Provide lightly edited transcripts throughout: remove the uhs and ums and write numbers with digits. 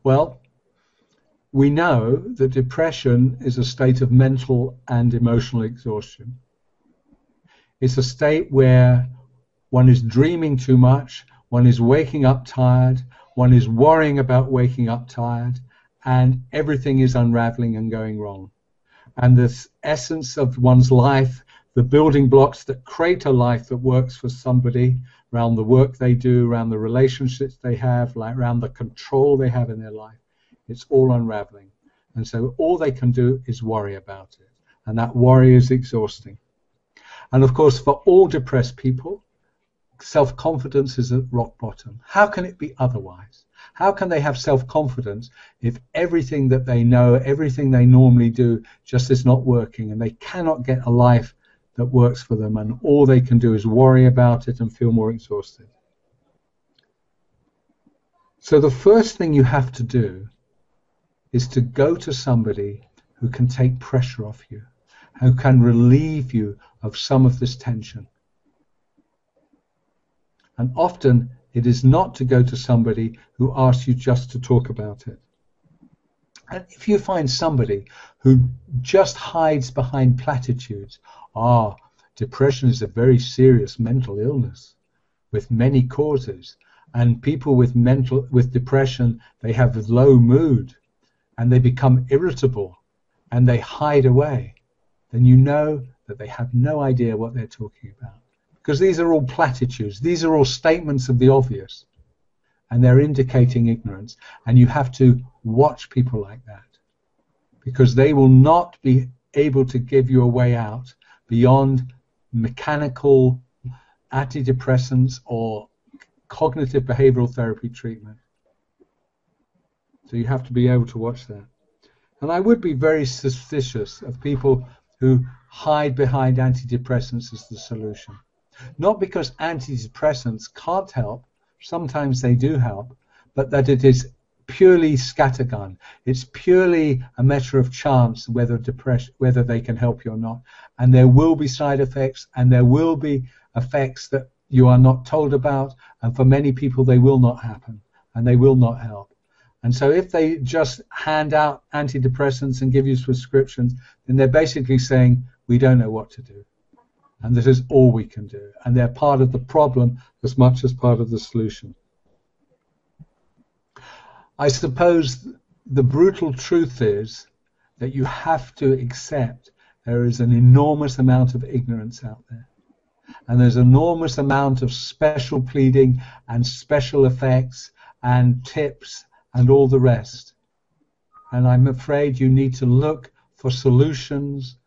Well, we know that depression is a state of mental and emotional exhaustion. It's a state where one is dreaming too much, one is waking up tired, one is worrying about waking up tired, and everything is unraveling and going wrong. And the essence of one's life, the building blocks that create a life that works for somebody, around the work they do, around the relationships they have, like around the control they have in their life, it's all unraveling. And so all they can do is worry about it. And that worry is exhausting. And of course, for all depressed people, self-confidence is at rock bottom. How can it be otherwise? How can they have self-confidence if everything that they know, everything they normally do just is not working, and they cannot get a life that works for them, and all they can do is worry about it and feel more exhausted? So the first thing you have to do is to go to somebody who can take pressure off you, who can relieve you of some of this tension. And often it is not to go to somebody who asks you just to talk about it. And if you find somebody who just hides behind platitudes, depression is a very serious mental illness with many causes, and people with depression, they have low mood and they become irritable and they hide away, then you know that they have no idea what they're talking about. Because these are all platitudes, these are all statements of the obvious, and they're indicating ignorance. And you have to watch people like that, because they will not be able to give you a way out beyond mechanical antidepressants or cognitive behavioral therapy treatment. So you have to be able to watch that. And I would be very suspicious of people who hide behind antidepressants as the solution. Not because antidepressants can't help, sometimes they do help, but that it is purely scattergun. It's purely a matter of chance whether they can help you or not. And there will be side effects, and there will be effects that you are not told about, and for many people they will not happen, and they will not help. And so if they just hand out antidepressants and give you prescriptions, then they're basically saying, we don't know what to do. And this is all we can do. And they're part of the problem as much as part of the solution. I suppose the brutal truth is that you have to accept there is an enormous amount of ignorance out there. And there's an enormous amount of special pleading and special effects and tips and all the rest. And I'm afraid you need to look for solutions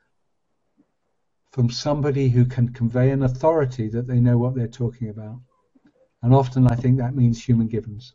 from somebody who can convey an authority that they know what they're talking about. And often I think that means human givens.